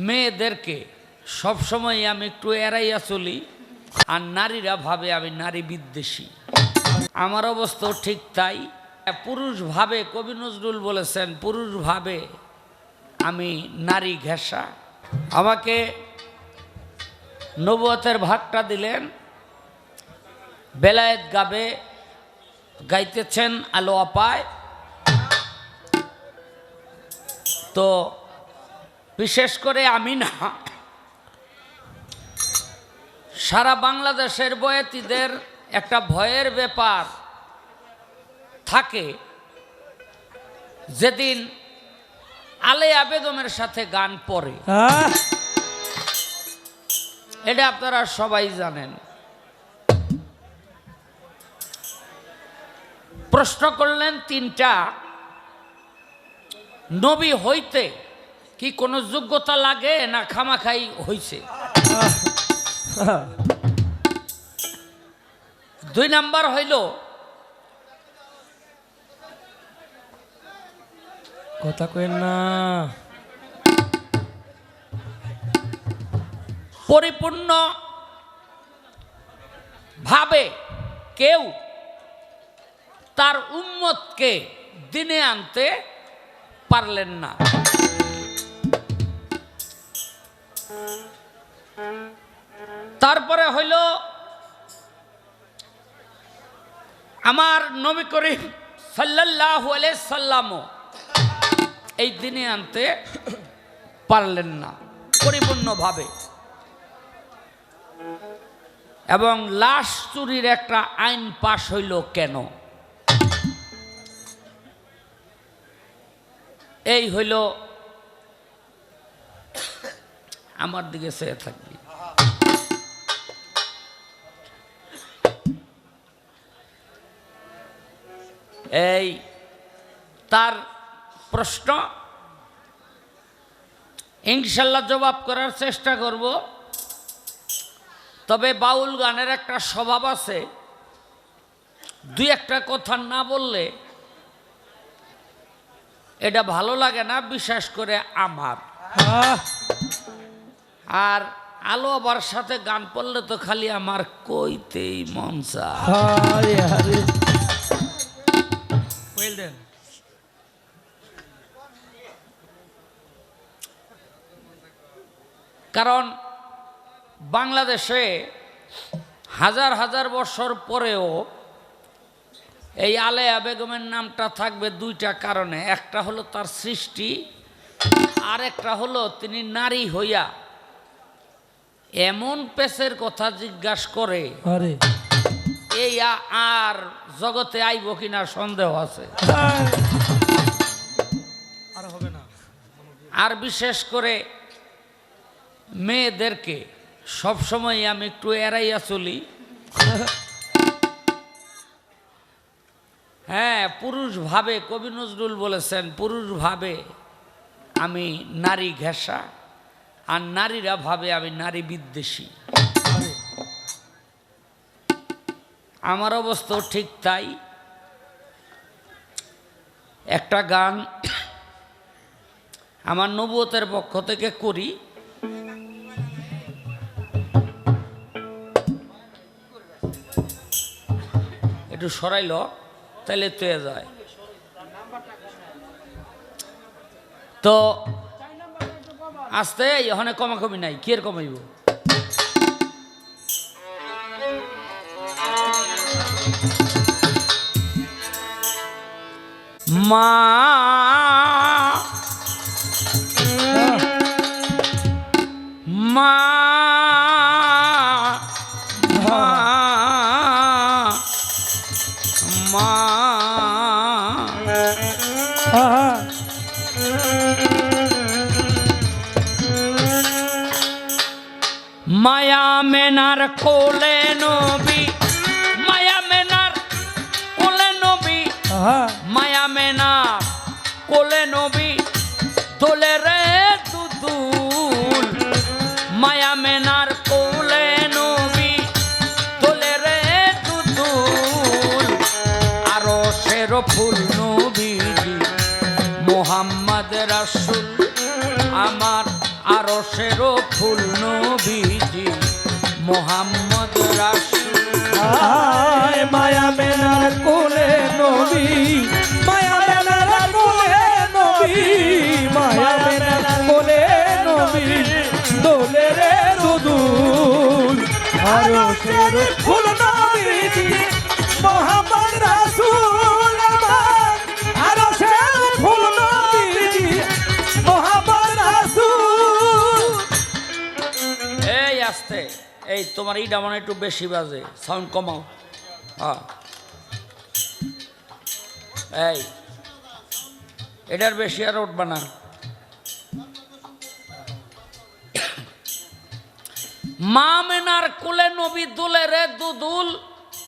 মেয়েদেরকে সবসময় আমি একটু এড়াইয়া চলি, আর নারীরা ভাবে আমি নারী বিদ্বেষী। আমার অবস্থাও ঠিক তাই। পুরুষ ভাবে, কবি নজরুল বলেছেন, পুরুষ ভাবে আমি নারী ঘেঁষা। আমাকে নবুয়তের ভাগটা দিলেন, বেলায়েত গাবে গাইতেছেন আলো আপায়। তো বিশেষ করে আমি না, সারা বাংলাদেশের বয়াতিদের একটা ভয়ের ব্যাপার থাকে, যেদিন আলেয়া বেগমের সাথে গান পড়ে। এটা আপনারা সবাই জানেন। প্রশ্ন করলেন তিনটা, নবী হইতে কি কোনো যোগ্যতা লাগে না খামাখাই হইছে? 2 নাম্বার হইল কথা কইেন না, পরিপূর্ণ ভাবে কেউ তার উম্মতকে দিনে আনতে পারলেন না। তারপরে হইল আমার নবী করিম সাল্লাল্লাহু আলাইহি সাল্লাম এই দিনে আনতে পারলেন না পরিপূর্ণভাবে। এবং লাশ চুরির একটা আইন পাশ হইল কেন? এই হইল, আমার দিকে চেয়ে থাকবি। এই তার প্রশ্ন ইনশাল্লাহ জবাব করার চেষ্টা করব। তবে বাউল গানের একটা স্বভাব আছে, 2-1টা কথা না বললে এটা ভালো লাগে না, বিশেষ করে আমার। আর আলো আবার সাথে গান পড়লে তো খালি আমার কইতেই মন চায়। কারণ বাংলাদেশে হাজার হাজার বছর পরেও এই আলেয়া বেগমের নামটা থাকবে 2টা কারণে। একটা হলো তার সৃষ্টি, আর একটা হলো তিনি নারী হইয়া এমন পেশের কথা জিজ্ঞাসা করে, এই আর জগতে আইব কিনা সন্দেহ আছে। আর বিশেষ করে মেয়েদেরকে সবসময় আমি একটু এড়াইয়া চলি। হ্যাঁ, পুরুষ ভাবে, কবি নজরুল বলেছেন, পুরুষ ভাবে আমি নারী ঘেঁষা, আর নারীরা ভাবে আমি নারী বিদ্বেষী। আমার অবস্থাও ঠিক তাই। একটা গান আমার নবুয়তের পক্ষ থেকে করি। একটু সরাইল তাইলে তুই যায়। তো আস্তে এখানে কমাকমি নাই, কি এর কমাইব? মা মা মা মায়া মেনার কোলে নবী, মায়া মেনার কোলে নবী, মায়া মেনার কোলে নবী, দোলে রে দুদুল। মায়া মেনার কোলে নবী, দোলে রে দুদুল। আরো শের ফুল নবীজি মোহাম্মদ রাসূল আমার, আরো আরশেরও ফুল নবীজি মোহাম্মদ রাসূল। আয় মায়া মেনার কোলে নবী, মায়া মেনার কোলে নবী, মায়া মেনার কোলে নবী, দোলে রে দুদুল আরশের ফুল নবীজি মোহাম্মদ রাসূল আমার, আরশের ফুল নবীজি মোহাম্মদ রাসূল। এই আস্তে, এই তোমার এইটা মনে হয় একটু বেশি বাজে, সাউন্ড কমাও। হ্যাঁ এই এটার বেশি আর উঠবা না। মা মেনার কোলে নবী দুলে রে দুদুল